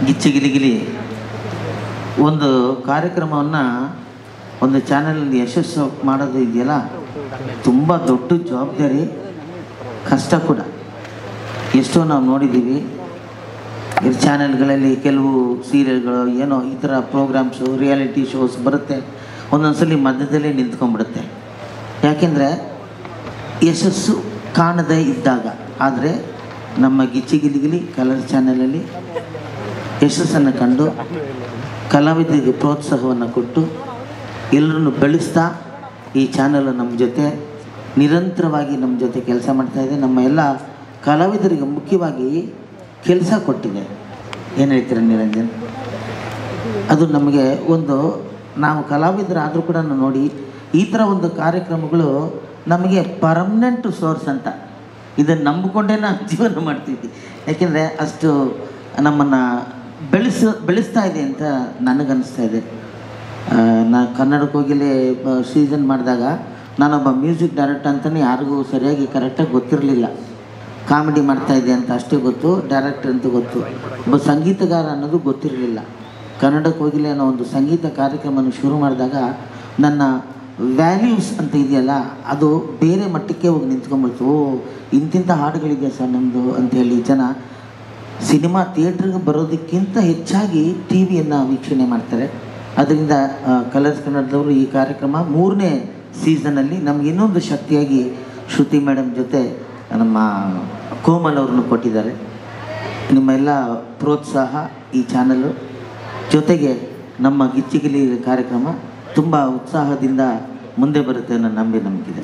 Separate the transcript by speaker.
Speaker 1: ಗಿಚ್ಚಿಗಿಲಿಗಿಲಿ ಒಂದು ಕಾರ್ಯಕ್ರಮವನ್ನು ಒಂದು ಚಾನಲಲ್ಲಿ ಯಶಸ್ಸು ಮಾಡೋದು ಇದೆಯಲ್ಲ, ತುಂಬ ದೊಡ್ಡ ಜವಾಬ್ದಾರಿ, ಕಷ್ಟ ಕೂಡ. ಎಷ್ಟೋ ನಾವು ನೋಡಿದ್ದೀವಿ ಚಾನೆಲ್ಗಳಲ್ಲಿ ಕೆಲವು ಸೀರಿಯಲ್ಗಳು ಏನೋ ಈ ಥರ ಪ್ರೋಗ್ರಾಮ್ಸು, ರಿಯಾಲಿಟಿ ಶೋಸ್ ಬರುತ್ತೆ, ಒಂದೊಂದ್ಸಲಿ ಮಧ್ಯದಲ್ಲೇ ನಿಂತ್ಕೊಂಡ್ಬಿಡುತ್ತೆ. ಯಾಕೆಂದರೆ ಯಶಸ್ಸು ಕಾಣದೇ ಇದ್ದಾಗ. ಆದರೆ ನಮ್ಮ ಗಿಚ್ಚಿಗಿಲಿಗಿಲಿ ಕಲರ್ ಚಾನೆಲಲ್ಲಿ ಯಶಸ್ಸನ್ನು ಕಂಡು ಕಲಾವಿದರಿಗೆ ಪ್ರೋತ್ಸಾಹವನ್ನು ಕೊಟ್ಟು ಎಲ್ಲರನ್ನು ಬೆಳೆಸ್ತಾ ಈ ಚಾನಲ್ ನಮ್ಮ ಜೊತೆ ನಿರಂತರವಾಗಿ ನಮ್ಮ ಜೊತೆ ಕೆಲಸ ಮಾಡ್ತಾಯಿದೆ. ನಮ್ಮ ಎಲ್ಲ ಕಲಾವಿದರಿಗೆ ಮುಖ್ಯವಾಗಿ ಕೆಲಸ ಕೊಟ್ಟಿದೆ. ಏನು ಹೇಳ್ತೀರ ನಿರಂಜನ್? ಅದು ನಮಗೆ ಒಂದು, ನಾವು ಕಲಾವಿದರಾದರೂ ಕೂಡ ನೋಡಿ ಈ ಥರ ಒಂದು ಕಾರ್ಯಕ್ರಮಗಳು ನಮಗೆ ಪರ್ಮನೆಂಟ್ ಸೋರ್ಸ್ ಅಂತ, ಇದನ್ನು ನಂಬಿಕೊಂಡೇ ನಾವು ಜೀವನ ಮಾಡ್ತಿದ್ವಿ. ಯಾಕೆಂದರೆ ಅಷ್ಟು ನಮ್ಮನ್ನು ಬೆಳೆಸ್ತಾ ಇದೆ ಅಂತ ನನಗನ್ನಿಸ್ತಾ ಇದೆ. ನಾ ಕನ್ನಡಕ್ಕೆ ಹೋಗಿಲೇ ಸೀಸನ್ ಮಾಡಿದಾಗ ನಾನೊಬ್ಬ ಮ್ಯೂಸಿಕ್ ಡೈರೆಕ್ಟರ್ ಅಂತಲೇ ಯಾರಿಗೂ ಸರಿಯಾಗಿ ಕರೆಕ್ಟಾಗಿ ಗೊತ್ತಿರಲಿಲ್ಲ. ಕಾಮಿಡಿ ಮಾಡ್ತಾಯಿದ್ದೆ ಅಂತ ಅಷ್ಟೇ ಗೊತ್ತು, ಡೈರೆಕ್ಟರ್ ಅಂತ ಗೊತ್ತು, ಒಬ್ಬ ಸಂಗೀತಗಾರ ಅನ್ನೋದು ಗೊತ್ತಿರಲಿಲ್ಲ. ಕನ್ನಡಕ್ಕೆ ಹೋಗಿಲೇ ಅನ್ನೋ ಒಂದು ಸಂಗೀತ ಕಾರ್ಯಕ್ರಮವನ್ನು ಶುರು ಮಾಡಿದಾಗ ನನ್ನ ವ್ಯಾಲ್ಯೂಸ್ ಅಂತ ಇದೆಯಲ್ಲ ಅದು ಬೇರೆ ಮಟ್ಟಕ್ಕೆ ಹೋಗಿ ನಿಂತ್ಕೊಂಡ್ಬಿಡ್ತು. ಇಂತಿಂಥ ಹಾಡುಗಳಿದೆ ಸರ್ ನಮ್ಮದು ಅಂಥೇಳಿ ಜನ ಸಿನಿಮಾ ಥಿಯೇಟ್ರಿಗೆ ಬರೋದಕ್ಕಿಂತ ಹೆಚ್ಚಾಗಿ ಟಿ ವಿಯನ್ನು ವೀಕ್ಷಣೆ ಮಾಡ್ತಾರೆ. ಅದರಿಂದ ಕಲರ್ಸ್ ಕನ್ನಡದವರು ಈ ಕಾರ್ಯಕ್ರಮ 3ನೇ ಸೀಸನಲ್ಲಿ ನಮ್ಗೆ ಇನ್ನೊಂದು ಶಕ್ತಿಯಾಗಿ ಶ್ರುತಿ ಮೇಡಮ್ ಜೊತೆ ನಮ್ಮ ಕೋಮಲ್ ಅವ್ರನ್ನು ಕೊಟ್ಟಿದ್ದಾರೆ. ನಿಮ್ಮೆಲ್ಲ ಪ್ರೋತ್ಸಾಹ ಈ ಚಾನಲ್ಲು ಜೊತೆಗೆ ನಮ್ಮ ಗಿಚ್ಚಿಗಿಲಿ ಕಾರ್ಯಕ್ರಮ ತುಂಬ ಉತ್ಸಾಹದಿಂದ ಮುಂದೆ ಬರುತ್ತೆ ಅನ್ನೋ ನಂಬಿಕೆ ನಮಗಿದೆ.